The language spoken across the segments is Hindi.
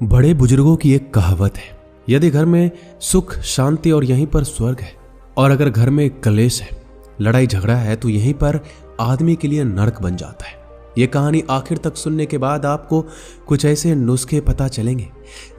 बड़े बुजुर्गों की एक कहावत है, यदि घर में सुख शांति और यहीं पर स्वर्ग है, और अगर घर में कलेश है, लड़ाई झगड़ा है, तो यहीं पर आदमी के लिए नरक बन जाता है। ये कहानी आखिर तक सुनने के बाद आपको कुछ ऐसे नुस्खे पता चलेंगे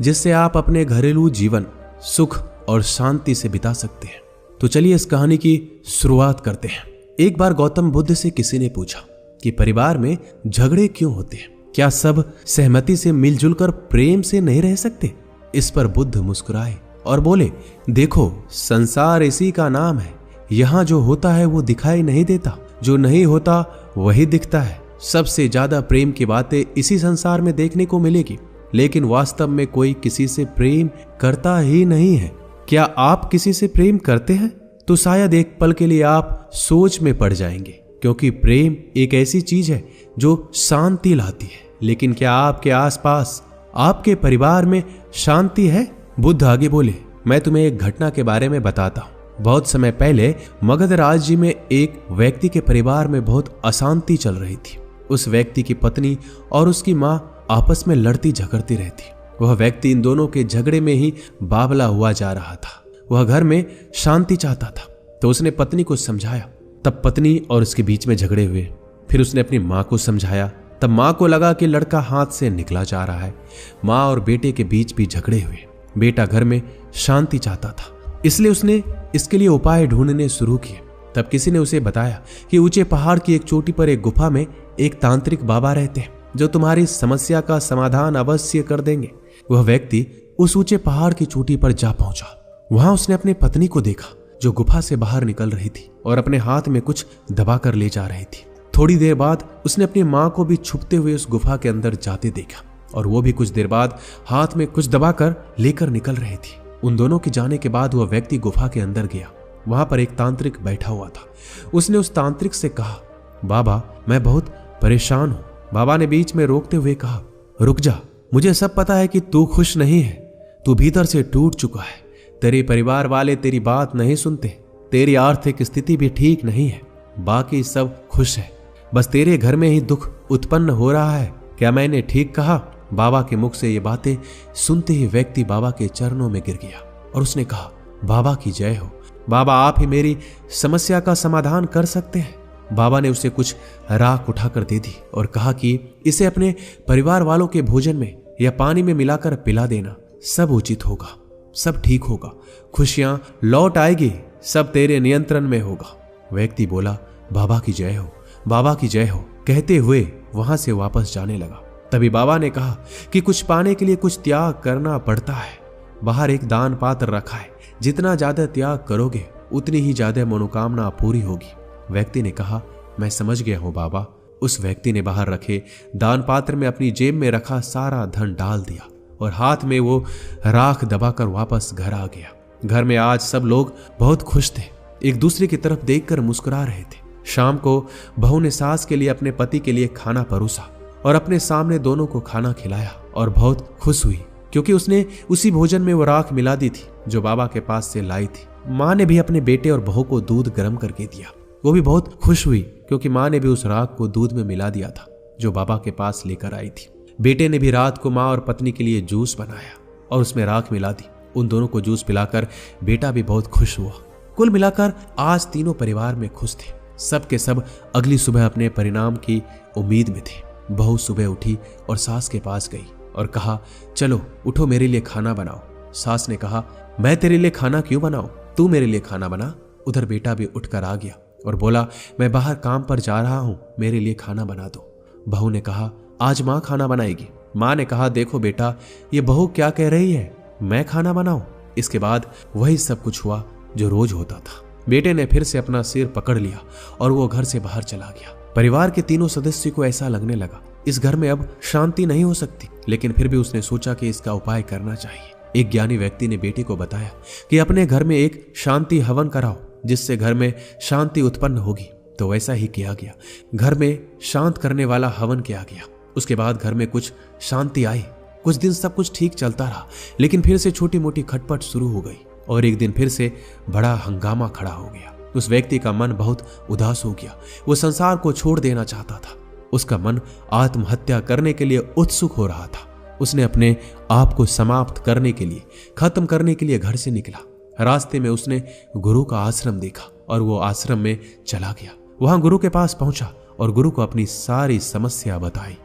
जिससे आप अपने घरेलू जीवन सुख और शांति से बिता सकते हैं। तो चलिए इस कहानी की शुरुआत करते हैं। एक बार गौतम बुद्ध से किसी ने पूछा कि परिवार में झगड़े क्यों होते हैं? क्या सब सहमति से मिलजुल कर प्रेम से नहीं रह सकते? इस पर बुद्ध मुस्कुराए और बोले, देखो, संसार इसी का नाम है। यहाँ जो होता है वो दिखाई नहीं देता, जो नहीं होता वही दिखता है। सबसे ज्यादा प्रेम की बातें इसी संसार में देखने को मिलेगी, लेकिन वास्तव में कोई किसी से प्रेम करता ही नहीं है। क्या आप किसी से प्रेम करते हैं? तो शायद एक पल के लिए आप सोच में पड़ जाएंगे, क्योंकि प्रेम एक ऐसी चीज है जो शांति लाती है। लेकिन क्या आपके आसपास, आपके परिवार में शांति है? बुद्ध आगे बोले, मैं तुम्हें एक घटना के बारे में बताता हूँ। बहुत समय पहले मगध राज्य में एक व्यक्ति के परिवार में बहुत अशांति चल रही थी। उस व्यक्ति की पत्नी और उसकी माँ आपस में लड़ती झगड़ती रहती। वह व्यक्ति इन दोनों के झगड़े में ही बावला हुआ जा रहा था। वह घर में शांति चाहता था, तो उसने पत्नी को समझाया। तब पत्नी और उसके बीच में झगड़े हुए। फिर उसने अपनी माँ को समझाया। तब माँ को लगा कि लड़का हाथ से निकला जा रहा है। माँ और बेटे के बीच भी झगड़े हुए। बेटा घर में शांति चाहता था, इसलिए उसने इसके लिए उपाय ढूंढने शुरू किए। तब किसी ने उसे बताया कि ऊंचे पहाड़ की एक चोटी पर एक गुफा में एक तांत्रिक बाबा रहते हैं, जो तुम्हारी समस्या का समाधान अवश्य कर देंगे। वह व्यक्ति उस ऊंचे पहाड़ की चोटी पर जा पहुंचा। वहां उसने अपनी पत्नी को देखा, जो गुफा से बाहर निकल रही थी और अपने हाथ में कुछ दबाकर ले जा रही थी। थोड़ी देर बाद उसने अपनी माँ को भी छुपते हुए उस गुफा के अंदर जाते देखा, और वो भी कुछ देर बाद हाथ में कुछ दबाकर लेकर निकल रही थी। उन दोनों के जाने के बाद वह व्यक्ति गुफा के अंदर गया। वहां पर एक तांत्रिक बैठा हुआ था। उसने उस तांत्रिक से कहा, बाबा, मैं बहुत परेशान हूं। बाबा ने बीच में रोकते हुए कहा, रुक जा, मुझे सब पता है कि तू खुश नहीं है। तू भीतर से टूट चुका है। तेरे परिवार वाले तेरी बात नहीं सुनते। तेरी आर्थिक स्थिति भी ठीक नहीं है। बाकी सब खुश है, बस तेरे घर में ही दुख उत्पन्न हो रहा है। क्या मैंने ठीक कहा? बाबा के मुख से ये बातें सुनते ही व्यक्ति बाबा के चरणों में गिर गया और उसने कहा, बाबा की जय हो। बाबा, आप ही मेरी समस्या का समाधान कर सकते हैं। बाबा ने उसे कुछ राख उठाकर दे दी और कहा कि इसे अपने परिवार वालों के भोजन में या पानी में मिलाकर पिला देना। सब उचित होगा, सब ठीक होगा, खुशियां लौट आएगी, सब तेरे नियंत्रण में होगा। व्यक्ति बोला, बाबा की जय हो, बाबा की जय हो, कहते हुए वहां से वापस जाने लगा। तभी बाबा ने कहा कि कुछ पाने के लिए कुछ त्याग करना पड़ता है। बाहर एक दान पात्र रखा है, जितना ज्यादा त्याग करोगे उतनी ही ज्यादा मनोकामना पूरी होगी। व्यक्ति ने कहा, मैं समझ गया हूं बाबा। उस व्यक्ति ने बाहर रखे दान पात्र में अपनी जेब में रखा सारा धन डाल दिया और हाथ में वो राख दबाकर वापस घर आ गया। घर में आज सब लोग बहुत खुश थे, एक दूसरे की तरफ देखकर मुस्कुरा रहे थे। शाम को बहू ने सास के लिए अपने पति के लिए खाना परोसा और अपने सामने दोनों को खाना खिलाया और बहुत खुश हुई, क्योंकि उसने उसी भोजन में वो राख मिला दी थी जो बाबा के पास से लाई थी। माँ ने भी अपने बेटे और बहू को दूध गर्म करके दिया। वो भी बहुत खुश हुई, क्योंकि माँ ने भी उस राख को दूध में मिला दिया था जो बाबा के पास लेकर आई थी। बेटे ने भी रात को माँ और पत्नी के लिए जूस बनाया और उसमें राख मिला दी। उन दोनों को जूस पिलाकर बेटा भी बहुत खुश हुआ। कुल मिलाकर आज तीनों परिवार में खुश थे। सब के सब अगली सुबह अपने परिणाम की उम्मीद में थे। बहू सुबह उठी और सास के पास गई और कहा, चलो उठो, मेरे लिए खाना बनाओ। सास ने कहा, मैं तेरे लिए खाना क्यों बनाऊं, तू मेरे लिए खाना बना। उधर बेटा भी उठकर आ गया और बोला, मैं बाहर काम पर जा रहा हूं, मेरे लिए खाना बना दो। बहू ने कहा, आज माँ खाना बनाएगी। माँ ने कहा, देखो बेटा, ये बहू क्या कह रही है, मैं खाना बनाऊं। इसके बाद वही सब कुछ हुआ जो रोज होता था। बेटे ने फिर से अपना सिर पकड़ लिया और वो घर से बाहर चला गया। परिवार के तीनों सदस्यों को ऐसा लगने लगा इस घर में अब शांति नहीं हो सकती, लेकिन फिर भी उसने सोचा कि इसका उपाय करना चाहिए। एक ज्ञानी व्यक्ति ने बेटे को बताया कि अपने घर में एक शांति हवन कराओ, जिससे घर में शांति उत्पन्न होगी। तो वैसा ही किया गया। घर में शांत करने वाला हवन किया गया। उसके बाद घर में कुछ शांति आई। कुछ दिन सब कुछ ठीक चलता रहा, लेकिन फिर से छोटी मोटी खटपट शुरू हो गई और एक दिन फिर से बड़ा हंगामा खड़ा हो गया। उस व्यक्ति का मन बहुत उदास हो गया। वो संसार को छोड़ देना चाहता था। उसका मन आत्महत्या करने के लिए उत्सुक हो रहा था। उसने अपने आप को समाप्त करने के लिए, खत्म करने के लिए घर से निकला। रास्ते में उसने गुरु का आश्रम देखा और वो आश्रम में चला गया। वहां गुरु के पास पहुंचा और गुरु को अपनी सारी समस्या बताई।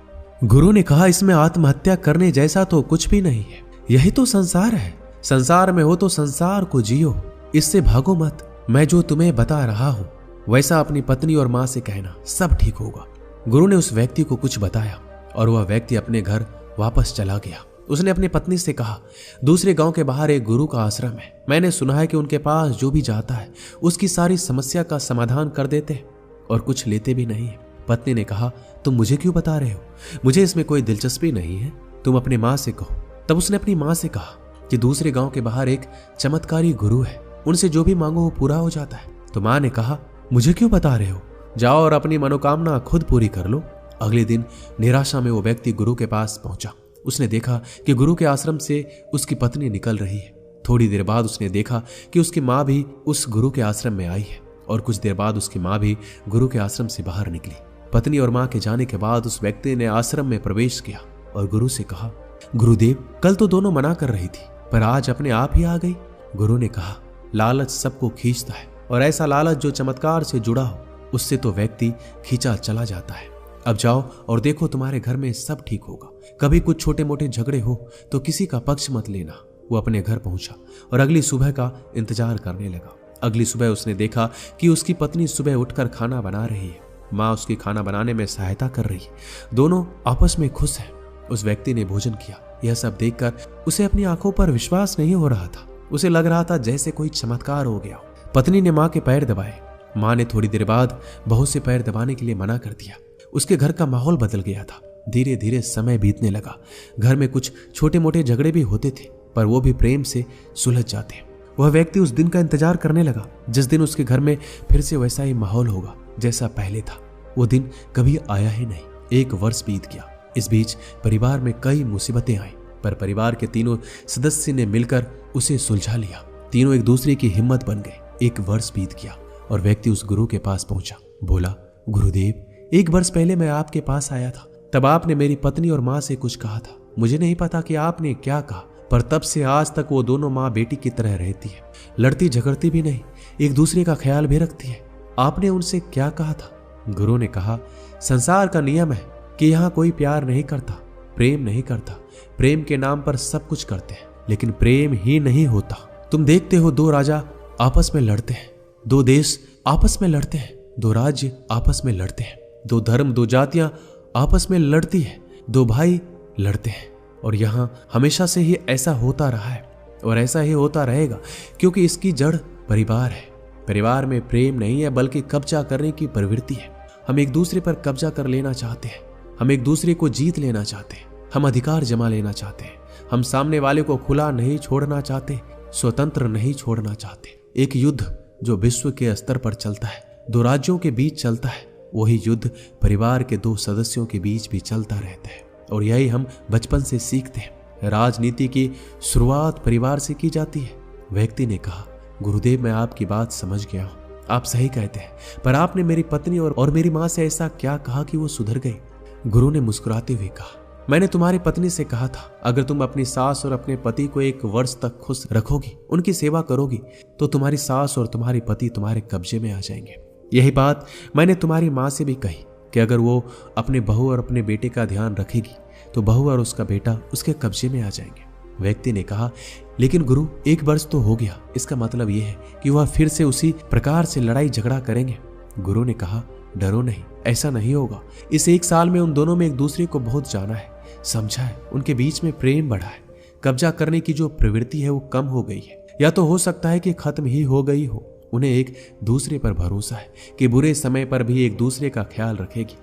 गुरु ने कहा, इसमें आत्महत्या करने जैसा तो कुछ भी नहीं है। यही तो संसार है। संसार में हो तो संसार को जियो, इससे भागो मत। मैं जो तुम्हें बता रहा हूं वैसा अपनी पत्नी और मां से कहना, सब ठीक होगा। गुरु ने उस व्यक्ति को कुछ बताया और वह व्यक्ति अपने घर वापस चला गया। उसने अपनी पत्नी से कहा, दूसरे गांव के बाहर एक गुरु का आश्रम है। मैंने सुना है कि उनके पास जो भी जाता है उसकी सारी समस्या का समाधान कर देते हैं और कुछ लेते भी नहीं है। पत्नी ने कहा, तुम मुझे क्यों बता रहे हो? मुझे इसमें कोई दिलचस्पी नहीं है, तुम अपनी माँ से कहो। तब उसने अपनी माँ से कहा कि दूसरे गांव के बाहर एक चमत्कारी गुरु है, उनसे जो भी मांगो वो पूरा हो जाता है। तो माँ ने कहा, मुझे क्यों बता रहे हो? जाओ और अपनी मनोकामना खुद पूरी कर लो। अगले दिन निराशा में वो व्यक्ति गुरु के पास पहुंचा। उसने देखा कि गुरु के आश्रम से उसकी पत्नी निकल रही है। थोड़ी देर बाद उसने देखा कि उसकी माँ भी उस गुरु के आश्रम में आई है और कुछ देर बाद उसकी माँ भी गुरु के आश्रम से बाहर निकली। पत्नी और माँ के जाने के बाद उस व्यक्ति ने आश्रम में प्रवेश किया और गुरु से कहा, गुरुदेव, कल तो दोनों मना कर रही थी पर आज अपने आप ही आ गई। गुरु ने कहा, लालच सबको खींचता है और ऐसा लालच जो चमत्कार से जुड़ा हो उससे तो व्यक्ति खींचा चला जाता है। अब जाओ और देखो तुम्हारे घर में सब ठीक होगा। कभी कुछ छोटे मोटे झगड़े हो तो किसी का पक्ष मत लेना। वो अपने घर पहुंचा और अगली सुबह का इंतजार करने लगा। अगली सुबह उसने देखा कि उसकी पत्नी सुबह उठकर खाना बना रही है। माँ उसकी खाना बनाने में सहायता कर रही है। दोनों आपस में खुश हैं। उस व्यक्ति ने भोजन किया। यह सब देखकर उसे अपनी आंखों पर विश्वास नहीं हो रहा था। उसे लग रहा था जैसे कोई चमत्कार हो गया। पत्नी ने माँ के पैर दबाए। माँ ने थोड़ी देर बाद बहू से पैर दबाने के लिए मना कर दिया। उसके घर का माहौल बदल गया था। धीरे धीरे समय बीतने लगा। घर में कुछ छोटे मोटे झगड़े भी होते थे पर वो भी प्रेम से सुलझ जाते। वह व्यक्ति उस दिन का इंतजार करने लगा जिस दिन उसके घर में फिर से वैसा ही माहौल होगा जैसा पहले था। वो दिन कभी आया ही नहीं। 1 वर्ष बीत गया। इस बीच परिवार में कई मुसीबतें आई पर परिवार के तीनों सदस्य ने मिलकर उसे सुलझा लिया। तीनों एक दूसरे की हिम्मत बन गए। 1 वर्ष बीत गया और व्यक्ति उस गुरु के पास पहुंचा। बोला, गुरुदेव, 1 वर्ष पहले मैं आपके पास आया था। तब आपने मेरी पत्नी और माँ से कुछ कहा था। मुझे नहीं पता कि आपने क्या कहा पर तब से आज तक वो दोनों माँ बेटी की तरह रहती है। लड़ती झगड़ती भी नहीं, एक दूसरे का ख्याल भी रखती है। आपने उनसे क्या कहा था? गुरु ने कहा, संसार का नियम है कि यहाँ कोई प्यार नहीं करता, प्रेम नहीं करता। प्रेम के नाम पर सब कुछ करते हैं लेकिन प्रेम ही नहीं होता। तुम देखते हो 2 राजा आपस में लड़ते हैं, 2 देश आपस में लड़ते हैं, 2 राज्य आपस में लड़ते हैं, 2 धर्म 2 जातियां आपस में लड़ती है, 2 भाई लड़ते हैं। और यहाँ हमेशा से ही ऐसा होता रहा है और ऐसा ही होता रहेगा क्योंकि इसकी जड़ परिवार है। परिवार में प्रेम नहीं है बल्कि कब्जा करने की प्रवृत्ति है। हम एक दूसरे पर कब्जा कर लेना चाहते हैं। हम एक दूसरे को जीत लेना चाहते हैं। हम अधिकार जमा लेना चाहते हैं। हम सामने वाले को खुला नहीं छोड़ना चाहते, स्वतंत्र नहीं छोड़ना चाहते। एक युद्ध जो विश्व के स्तर पर चलता है, 2 राज्यों के बीच चलता है, वही युद्ध परिवार के 2 सदस्यों के बीच भी चलता रहता है। और यही हम बचपन से सीखते हैं। राजनीति की शुरुआत परिवार से की जाती है। व्यक्ति ने कहा, गुरुदेव, मैं आपकी बात समझ गया हूँ, आप सही कहते हैं, पर आपने मेरी पत्नी और मेरी माँ से ऐसा क्या कहा कि वो सुधर गई? गुरु ने मुस्कुराते हुए कहा, मैंने तुम्हारी पत्नी से कहा था अगर तुम अपनी सास और अपने पति को 1 वर्ष तक खुश रखोगी, उनकी सेवा करोगी, तो तुम्हारी सास और तुम्हारे पति तुम्हारे कब्जे में आ जाएंगे। यही बात मैंने तुम्हारी माँ से भी कही कि अगर वो अपने बहू और अपने बेटे का ध्यान रखेगी तो बहू और उसका बेटा उसके कब्जे में आ जाएंगे। व्यक्ति ने कहा, लेकिन गुरु 1 वर्ष तो हो गया, इसका मतलब यह है कि वह फिर से उसी प्रकार से लड़ाई झगड़ा करेंगे। गुरु ने कहा, डरो नहीं, ऐसा नहीं होगा। इस 1 साल में उन दोनों में एक दूसरे को बहुत जाना है, समझा है, उनके बीच में प्रेम बढ़ा है। कब्जा करने की जो प्रवृत्ति है वो कम हो गई है, या तो हो सकता है कि खत्म ही हो गई हो। उन्हें एक दूसरे पर भरोसा है कि बुरे समय पर भी एक दूसरे का ख्याल रखेगी।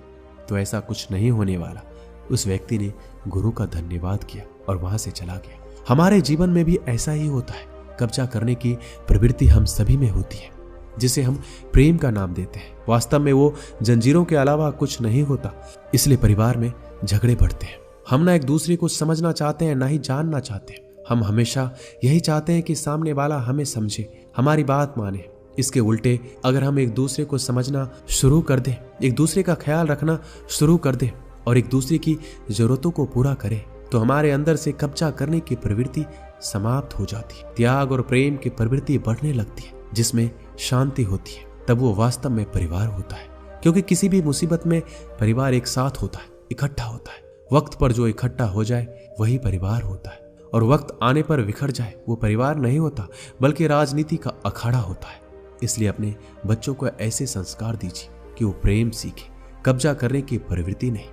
तो ऐसा कुछ नहीं होने वाला। उस व्यक्ति ने गुरु का धन्यवाद किया और वहां से चला गया। हमारे जीवन में भी ऐसा ही होता है। कब्जा करने की प्रवृत्ति हम सभी में होती है, जिसे हम प्रेम का नाम देते हैं। वास्तव में वो जंजीरों के अलावा कुछ नहीं होता। इसलिए परिवार में झगड़े बढ़ते हैं। हम ना एक दूसरे को समझना चाहते हैं, ना ही जानना चाहते हैं। हम हमेशा यही चाहते हैं कि सामने वाला हमें समझे, हमारी बात माने। इसके उल्टे अगर हम एक दूसरे को समझना शुरू कर दें, एक दूसरे का ख्याल रखना शुरू कर दें और एक दूसरे की जरूरतों को पूरा करें, तो हमारे अंदर से कब्जा करने की प्रवृत्ति समाप्त हो जाती है। त्याग और प्रेम की प्रवृत्ति बढ़ने लगती है, जिसमें शांति होती है। तब वो वास्तव में परिवार होता है, क्योंकि किसी भी मुसीबत में परिवार एक साथ होता है, इकट्ठा होता है। वक्त पर जो इकट्ठा हो जाए वही परिवार होता है, और वक्त आने पर बिखर जाए वो परिवार नहीं होता, बल्कि राजनीति का अखाड़ा होता है। इसलिए अपने बच्चों को ऐसे संस्कार दीजिए कि वो प्रेम सीखे, कब्जा करने की प्रवृत्ति नहीं।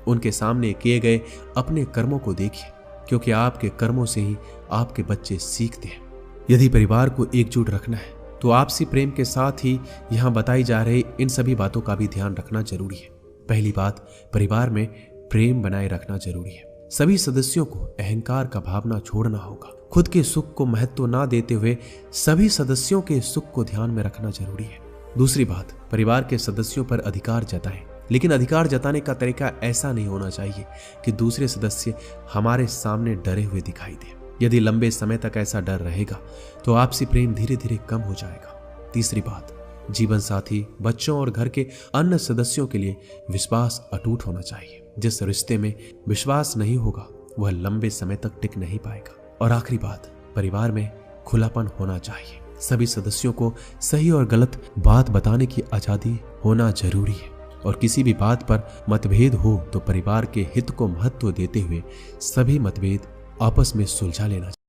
उनके सामने किए गए अपने कर्मों को देखिए, क्योंकि आपके कर्मों से ही आपके बच्चे सीखते हैं। यदि परिवार को एकजुट रखना है तो आपसी प्रेम के साथ ही यहाँ बताई जा रही इन सभी बातों का भी ध्यान रखना जरूरी है। पहली बात, परिवार में प्रेम बनाए रखना जरूरी है। सभी सदस्यों को अहंकार का भावना छोड़ना होगा। खुद के सुख को महत्व ना देते हुए सभी सदस्यों के सुख को ध्यान में रखना जरूरी है। दूसरी बात, परिवार के सदस्यों पर अधिकार जताएं, लेकिन अधिकार जताने का तरीका ऐसा नहीं होना चाहिए कि दूसरे सदस्य हमारे सामने डरे हुए दिखाई दे। यदि लंबे समय तक ऐसा डर रहेगा तो आपसी प्रेम धीरे धीरे कम हो जाएगा। तीसरी बात, जीवन साथी, बच्चों और घर के अन्य सदस्यों के लिए विश्वास अटूट होना चाहिए। जिस रिश्ते में विश्वास नहीं होगा वह लंबे समय तक टिक नहीं पाएगा। और आखिरी बात, परिवार में खुलापन होना चाहिए। सभी सदस्यों को सही और गलत बात बताने की आजादी होना जरूरी है, और किसी भी बात पर मतभेद हो तो परिवार के हित को महत्व देते हुए सभी मतभेद आपस में सुलझा लेना चाहिए।